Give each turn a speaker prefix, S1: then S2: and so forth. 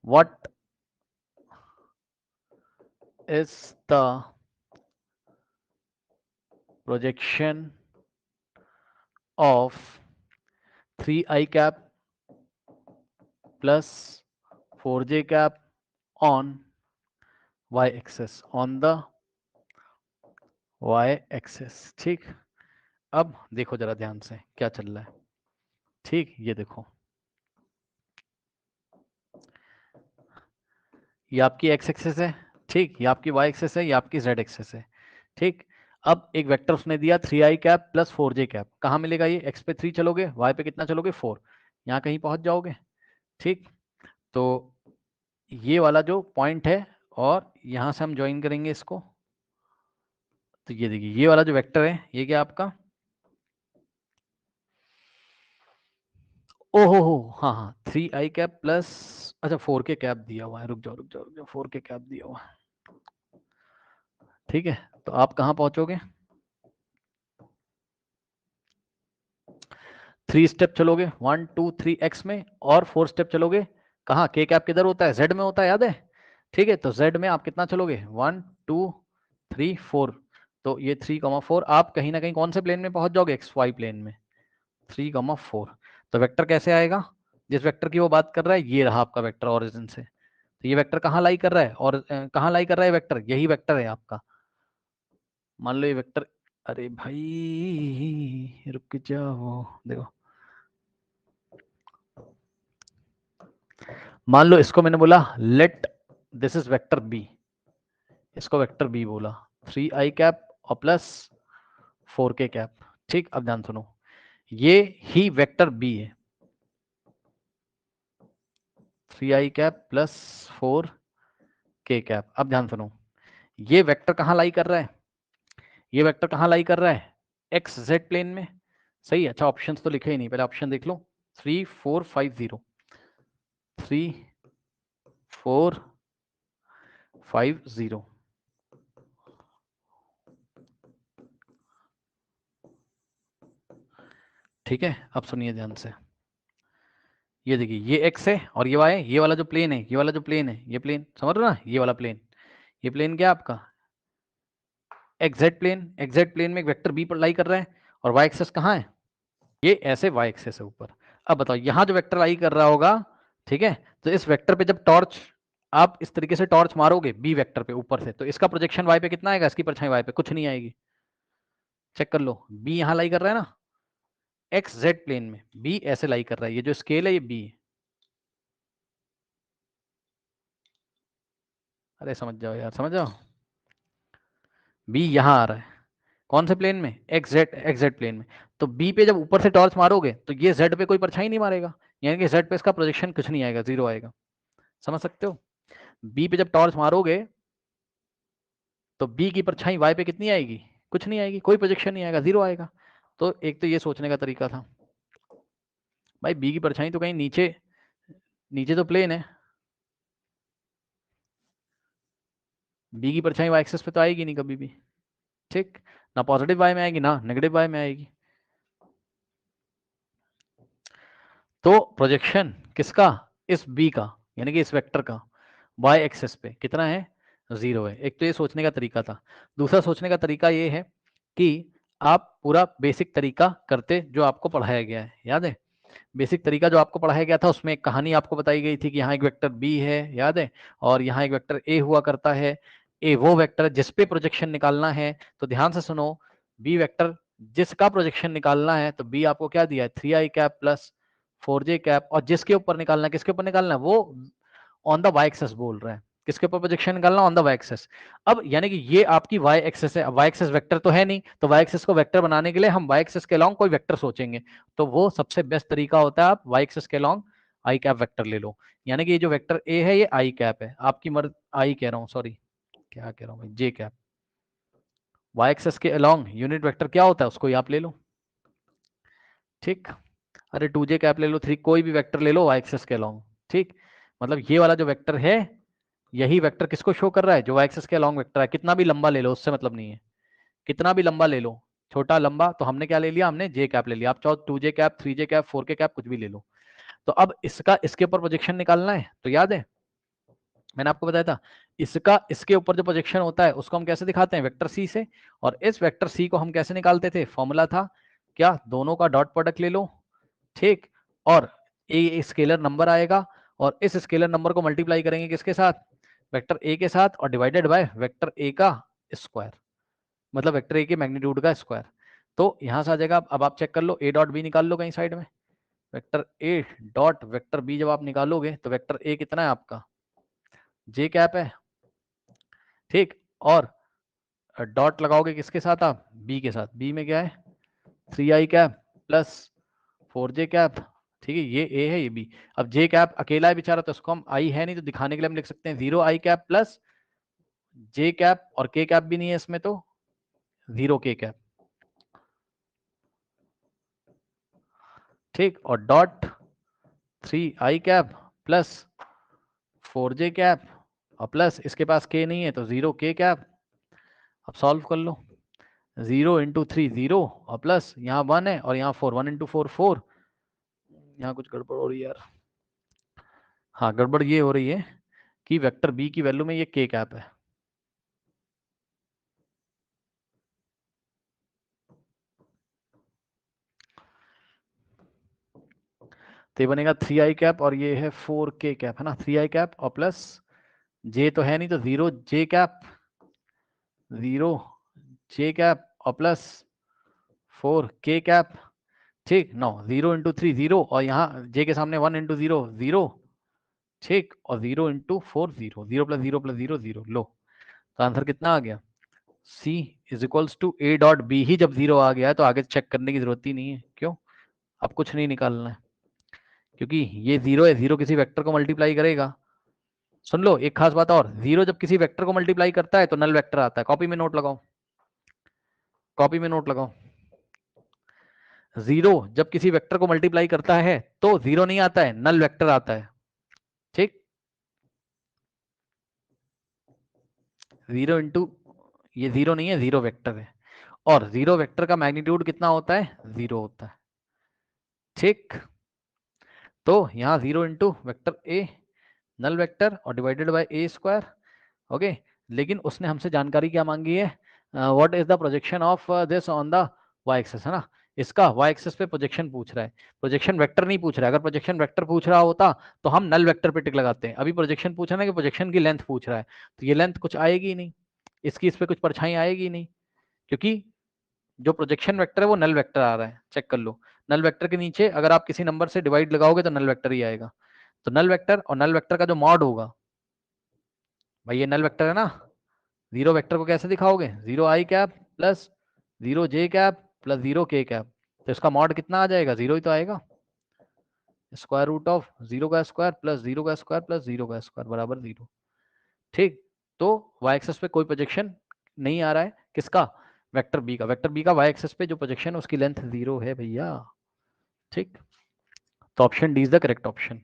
S1: what is the projection of 3i cap plus 4j cap on y axis, on the y axis। ठीक, अब देखो जरा ध्यान से क्या चल रहा है। ठीक, ये देखो, ये आपकी एक्स एक्सिस है, ठीक, ये आपकी वाई एक्सिस है, ये आपकी जेड एक्सिस है। ठीक, अब एक वेक्टर उसने दिया 3i cap plus 4j cap, कहाँ मिलेगा ये? एक्स पे 3 चलोगे, वाई पे कितना चलोगे? 4, यहाँ कहीं पहुंच जाओगे। ठीक, तो ये वाला जो पॉइंट है और यहाँ से हम ज्वाइन करेंगे इसको, तो ये देखिए ये वाला जो वेक्टर है ये क्या आपका, ओहो हो, हाँ हाँ, 3i कैप प्लस, अच्छा 4k कैप दिया हुआ है, रुक जाओ रुक जाओ रुक जाओ, 4k कैप दिया हुआ है। ठीक है, तो आप कहाँ पहुंचोगे? 3 स्टेप चलोगे 1 2 3 एक्स में, और 4 स्टेप चलोगे कहाँ? के कैप किधर होता है? जेड में होता है, याद है? ठीक है, तो जेड में आप कितना चलोगे? 1 2 3 4, तो ये 3,4 आप कहीं ना कहीं कौन से प्लेन में पहुंच जाओगे? एक्स वाई प्लेन में, 3,4। तो वेक्टर कैसे आएगा? जिस वेक्टर की वो बात कर रहा है ये रहा आपका वेक्टर ओरिजिन से, तो ये वेक्टर कहाँ लाई कर रहा है? और कहाँ लाई कर रहा है वेक्टर? यही वेक्टर है आपका। मान लो ये वेक्टर, अरे भाई रुक जाओ, देखो मान लो इसको मैंने बोला let this is vector B, इसको वेक्टर बी बोला, 3i कैप और प्लस 4k कैप। ठीक, अब ध्यान सुनो, ये ही वेक्टर बी है, 3i cap plus 4k cap. अब ध्यान सुनो, ये वेक्टर कहाँ लाई कर रहा है? ये वेक्टर कहाँ लाई कर रहा है? एक्स जेड प्लेन में, सही है। अच्छा, ऑप्शन तो लिखे ही नहीं, पहले ऑप्शन देख लो, 3 4 5 0, 3 4 5 0। ठीक है, अब सुनिए ध्यान से, ये देखिए ये एक्स है और ये वाई है, ये वाला जो प्लेन है, ये वाला जो प्लेन है, ये प्लेन समझ रहे हो ना, ये वाला प्लेन, ये प्लेन क्या आपका? एक्जेक्ट प्लेन, एक्जेक्ट प्लेन में एक वेक्टर बी पर लाई कर रहा है, और वाई एक्सेस कहाँ है? ये ऐसे वाई एक्सेस है ऊपर। अब बताओ यहाँ जो वेक्टर लाई कर रहा होगा, ठीक है, तो इस वेक्टर पे जब टॉर्च, आप इस तरीके से टॉर्च मारोगे बी वेक्टर पे ऊपर से, तो इसका प्रोजेक्शन वाई पे कितना आएगा? इसकी परछाई वाई पे कुछ नहीं आएगी। चेक कर लो, बी यहाँ लाई कर रहा है ना, एक्स जेड प्लेन में बी ऐसे लाई कर रहा है, ये जो स्केल है ये बी है। अरे समझ जाओ यार, समझ जाओ, बी यहाँ आ रहा है, कौन से प्लेन में? एक्स जेड प्लेन में। तो बी पे जब ऊपर से टॉर्च मारोगे तो ये जेड पे कोई परछाई नहीं मारेगा, यानी कि जेड पे इसका प्रोजेक्शन कुछ नहीं आएगा, जीरो आएगा। समझ सकते हो? बी पे जब टॉर्च मारोगे तो बी की परछाई वाई पे कितनी आएगी? कुछ नहीं आएगी, कोई प्रोजेक्शन नहीं आएगा, जीरो आएगा। तो एक तो ये सोचने का तरीका था, भाई बी की परछाई तो कहीं नीचे, नीचे तो प्लेन है, बी की परछाई वाई एक्सेस पे तो आएगी नहीं कभी भी। ठीक, ना पॉजिटिव वाई में आएगी ना नेगेटिव वाई में आएगी। तो प्रोजेक्शन किसका? इस बी का, यानी कि इस वेक्टर का वाई एक्सेस पे कितना है? जीरो है। एक तो ये सोचने का तरीका था। दूसरा सोचने का तरीका ये है कि आप पूरा बेसिक तरीका करते जो आपको पढ़ाया गया है, याद है? बेसिक तरीका जो आपको पढ़ाया गया था उसमें एक कहानी आपको बताई गई थी कि यहाँ एक वेक्टर बी है, याद है, और यहाँ एक वेक्टर ए हुआ करता है। ए वो वेक्टर है जिसपे प्रोजेक्शन निकालना है। तो ध्यान से सुनो, बी वेक्टर जिसका प्रोजेक्शन निकालना है, तो बी आपको क्या दिया है? 3i cap plus 4j cap, और जिसके ऊपर निकालना है, किसके ऊपर निकालना है? वो ऑन द वाई एक्सेस बोल रहा है, किसके ऊपर प्रोजेक्शन निकालना? On the Y axis. अब यानी कि ये आपकी वाई एक्सेस है, वाई एक्सेस वेक्टर तो है नहीं, तो वाई एक्सेस को वेक्टर बनाने के लिए हम वाई एक्सेस के अलोंग कोई वेक्टर सोचेंगे। तो वो सबसे बेस्ट तरीका होता है, आप वाई एक्सेस के अलोंग आई कैप वेक्टर ले लो। यानी कि ये जो वेक्टर ए है ये आई कैप है, आपकी मर्द आई कह रहा हूँ, सॉरी क्या कह रहा हूँ भाई, जे कैप। वाई एक्सेस के अलोंग यूनिट वेक्टर क्या होता है उसको ही आप ले लो। ठीक, अरे 2j कैप ले लो, 3, कोई भी वेक्टर ले लो वाई एक्सेस के अलोंग। ठीक, मतलब ये वाला जो वेक्टर है, यही वेक्टर किसको शो कर रहा है? जो वाई एक्सेस के अलोंग वेक्टर है। कितना भी लंबा ले लो, उससे मतलब नहीं है, कितना भी लंबा ले लो, छोटा लंबा, तो हमने क्या ले लिया? हमने जे कैप ले लिया। आप चाहो 2j cap, 3j cap, 4k cap कुछ भी ले लो। तो अब इसका इसके ऊपर प्रोजेक्शन निकालना है, तो याद है मैंने आपको बताया था इसका इसके ऊपर जो प्रोजेक्शन होता है उसको हम कैसे दिखाते हैं, वेक्टर सी से। और इस वेक्टर सी को हम कैसे निकालते थे, फॉर्मूला था क्या, दोनों का डॉट प्रोडक्ट ले लो, ठीक, और ए स्केलर नंबर आएगा और इस स्केलर नंबर को मल्टीप्लाई करेंगे किसके साथ, वेक्टर ए के साथ, और डिवाइडेड बाय वेक्टर ए का स्क्वायर, मतलब वेक्टर ए के मैग्नीट्यूड का स्क्वायर। तो यहां से आ जाएगा। अब आप चेक कर लो, ए डॉट बी निकाल लो कहीं साइड में, vector A dot vector B जब आप निकालोगे तो वेक्टर ए कितना है आपका, जे कैप है, ठीक, और डॉट लगाओगे किसके साथ आप, बी के साथ, बी में क्या है 3i cap plus 4j cap, ठीक है, ये ए है ये बी। अब जे कैप अकेला है बेचारा, तो उसको हम आई है नहीं तो दिखाने के लिए हम लिख सकते हैं 0i कैप प्लस जे कैप, और के कैप भी नहीं है इसमें तो 0k कैप, ठीक, और dot 3i cap plus 4j cap, और प्लस इसके पास k नहीं है तो 0k कैप। अब सॉल्व कर लो, 0 × 3 0, और प्लस यहाँ 1 है और यहाँ 4, 1 × 4 4, यहाँ कुछ गड़बड़ हो रही है यार, हाँ गड़बड़ ये हो रही है कि वेक्टर बी की वैल्यू में ये k कैप है, तो ये बनेगा 3i कैप और ये है 4k कैप, है ना, 3i कैप और प्लस जे तो है नहीं तो 0j कैप, 0j कैप और प्लस 4k कैप, ठीक, 0 × 3 0, और यहाँ j के सामने 1 × 0 0, ठीक, और 0 × 4 0, 0 + 0 + 0 0, लो तो आंसर कितना आ गया, C = A डॉट बी ही जब 0 आ गया है तो आगे चेक करने की जरूरत ही नहीं है, क्यों, अब कुछ नहीं निकालना है, क्योंकि ये 0 है, 0 किसी वेक्टर को मल्टीप्लाई करेगा। सुन लो एक खास बात और, 0 जब किसी वेक्टर को मल्टीप्लाई करता है तो नल वेक्टर आता है, कॉपी में नोट लगाओ, कॉपी में नोट लगाओ, 0 जब किसी वेक्टर को मल्टीप्लाई करता है तो 0 नहीं आता है, नल वेक्टर आता है, ठीक, 0 इंटू, ये 0 नहीं है, 0 वेक्टर है, और 0 वेक्टर का मैग्नीट्यूड कितना होता है, 0 होता है, ठीक, तो यहाँ 0 × वेक्टर ए नल वेक्टर और divided by A square, okay. लेकिन उसने हमसे जानकारी क्या मांगी है, what is the projection of this on the Y axis, है ना, इसका वाई एक्सिस पे प्रोजेक्शन पूछ रहा है, प्रोजेक्शन वेक्टर नहीं पूछ रहा है। अगर प्रोजेक्शन वेक्टर पूछ रहा होता तो हम नल वेक्टर पे टिक लगाते हैं, अभी प्रोजेक्शन पूछ रहा है कि प्रोजेक्शन की लेंथ पूछ रहा है, तो ये लेंथ कुछ आएगी ही नहीं, इसकी इस पे कुछ परछाई आएगी ही नहीं, क्योंकि जो प्रोजेक्शन वेक्टर है वो नल वेक्टर आ रहा है, चेक कर लो, नल वेक्टर के नीचे अगर आप किसी नंबर से डिवाइड लगाओगे तो नल वेक्टर ही आएगा, तो नल वेक्टर और नल वेक्टर का जो मॉड होगा, भाई ये नल वेक्टर है ना, 0 वेक्टर को कैसे दिखाओगे, 0i cap plus 0j cap plus 0k cap, तो इसका मॉड कितना आ जाएगा, 0 ही तो आएगा, स्क्वायर रूट ऑफ 0 का स्क्वायर प्लस 0 का स्क्वायर प्लस 0 का स्क्वायर बराबर 0, ठीक। तो y एक्सिस पे कोई प्रोजेक्शन नहीं आ रहा है, किसका, वेक्टर बी का, वेक्टर बी का y एक्सिस पे जो प्रोजेक्शन है उसकी लेंथ 0 है भैया, ठीक, तो option D is the correct option.